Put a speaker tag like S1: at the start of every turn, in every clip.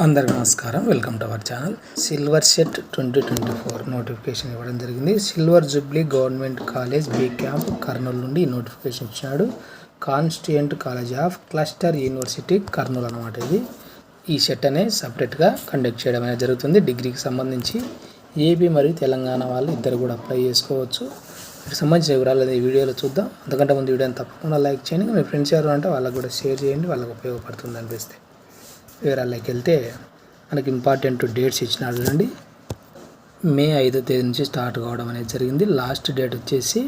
S1: అందరికీ నమస్కారం. Welcome to our channel. Silver CET 2024 notification ఇవ్వడం జరిగింది. Silver jubilee government college B camp Kurnool నుండి ఈ నోటిఫికేషన్ ఇచ్చాడు. Constituent college of cluster university Kurnool అనమాట. ఇది ఈ సెట్ అనేది సపరేట్గా కండక్ట్ చేయడం అనేది జరుగుతుంది. డిగ్రీకి సంబంధించి ఏపీ మరియు తెలంగాణ వాళ్ళు ఇద్దరు కూడా అప్లై చేసుకోవచ్చు. వీటికి సంబంధించిన వివరాలు ఈ వీడియోలో చూద్దాం. అంతకంటే ముందు వీడియోని తప్పకుండా లైక్ చేయండి. మీ ఫ్రెండ్స్ ఎవరు అంటే వాళ్ళకు కూడా షేర్ చేయండి, వాళ్ళకి ఉపయోగపడుతుంది అనిపిస్తే. వివరాల్లోకి వెళ్తే మనకి ఇంపార్టెంట్ డేట్స్ ఇచ్చినాడు చూడండి. మే 5వ తేదీ నుంచి స్టార్ట్ కావడం అనేది జరిగింది. లాస్ట్ డేట్ వచ్చేసి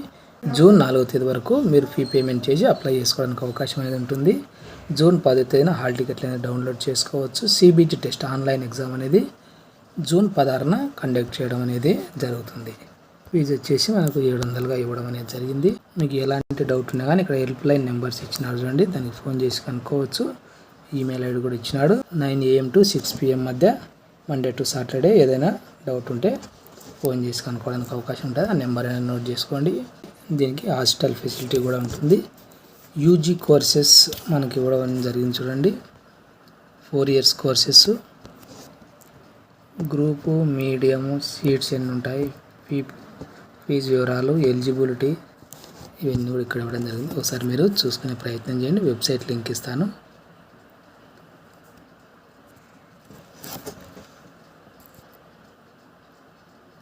S1: జూన్ 4వ తేదీ వరకు మీరు ఫీ పేమెంట్ చేసి అప్లై చేసుకోవడానికి అవకాశం అనేది ఉంటుంది. జూన్ 10వ తేదీన హాల్ టికెట్లు అనేది డౌన్లోడ్ చేసుకోవచ్చు. సిబిటి టెస్ట్ ఆన్లైన్ ఎగ్జామ్ అనేది జూన్ 16న కండక్ట్ చేయడం అనేది జరుగుతుంది. ఫీజు వచ్చేసి మనకు 700గా ఇవ్వడం అనేది జరిగింది. మీకు ఎలాంటి డౌట్ ఉన్నా కానీ ఇక్కడ హెల్ప్ లైన్ నెంబర్స్ ఇచ్చినారు చూడండి, దానికి ఫోన్ చేసి కనుక్కోవచ్చు. ఈమెయిల్ ఐడి కూడా ఇచ్చినాడు. 9 AM to 6 PM మధ్య మండే టు సాటర్డే ఏదైనా డౌట్ ఉంటే ఫోన్ చేసి కనుక్కోవడానికి అవకాశం ఉంటుంది. ఆ నెంబర్ అనేది నోట్ చేసుకోండి. దీనికి హాస్టల్ ఫెసిలిటీ కూడా ఉంటుంది. యూజీ కోర్సెస్ మనకి ఇవ్వడం జరిగింది చూడండి. 4 years courses. Group medium seats ఎన్ని ఉంటాయి, ఫీజు వివరాలు, ఎలిజిబిలిటీ ఇవన్నీ కూడా ఇక్కడ ఇవ్వడం జరిగింది. ఒకసారి మీరు చూసుకునే ప్రయత్నం చేయండి. వెబ్సైట్ లింక్ ఇస్తాను.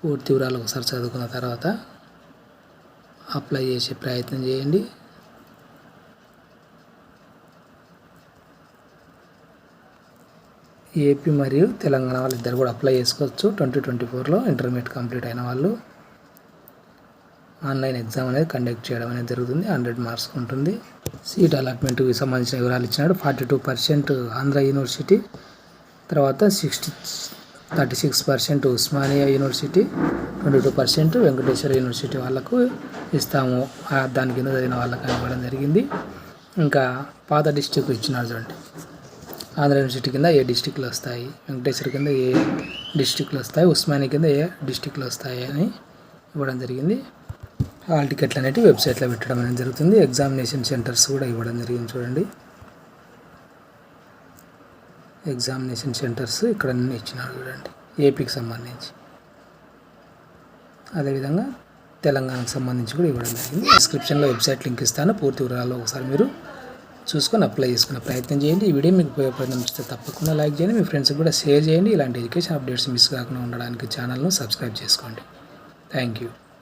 S1: పూర్తి వివరాలు ఒకసారి చదువుకున్న తర్వాత అప్లై చేసే ప్రయత్నం చేయండి. ఏపీ మరియు తెలంగాణ వాళ్ళు ఇద్దరు కూడా అప్లై చేసుకోవచ్చు. 2024లో ఇంటర్మీడియట్ కంప్లీట్ అయిన వాళ్ళు ఆన్లైన్ ఎగ్జామ్ అనేది కండక్ట్ చేయడం అనేది జరుగుతుంది. 100 మార్క్స్ ఉంటుంది. సీట్ అలాట్మెంట్కి సంబంధించిన వివరాలు ఇచ్చినాడు. 42% ఆంధ్ర యూనివర్సిటీ, తర్వాత 36% ఉస్మానియా యూనివర్సిటీ, 22% వెంకటేశ్వర యూనివర్సిటీ వాళ్ళకు ఇస్తాము. దాని కింద చదివిన వాళ్ళకి ఇవ్వడం జరిగింది. ఇంకా పాత డిస్టిక్ ఇచ్చినారు చూడండి. ఆంధ్ర యూనివర్సిటీ కింద ఏ డిస్టిక్లు వస్తాయి, వెంకటేశ్వర కింద ఏ డిస్టిక్లు వస్తాయి, ఉస్మానియా కింద ఏ డిస్టిక్లు వస్తాయి అని ఇవ్వడం జరిగింది. హాల్ టికెట్లు అనేవి వెబ్సైట్లో పెట్టడం అనేది జరుగుతుంది. ఎగ్జామినేషన్ సెంటర్స్ కూడా ఇవ్వడం జరిగింది చూడండి. ఎగ్జామినేషన్ సెంటర్స్ ఇక్కడ అన్నీ ఇచ్చినారు చూడండి, ఏపీకి సంబంధించి. అదేవిధంగా తెలంగాణకు సంబంధించి కూడా ఇవ్వడం జరిగింది. డిస్క్రిప్షన్లో వెబ్సైట్ లింక్ ఇస్తాను. పూర్తి వివరాలు ఒకసారి మీరు చూసుకొని అప్లై చేసుకునే ప్రయత్నం చేయండి. ఈ వీడియో మీకు ఉపయోగపడితే తప్పకుండా లైక్ చేయండి. మీ ఫ్రెండ్స్కి కూడా షేర్ చేయండి. ఇలాంటి ఎడ్యుకేషన్ అప్డేట్స్ మిస్ కాకుండా ఉండడానికి ఛానల్ను సబ్స్క్రైబ్ చేసుకోండి. Thank you.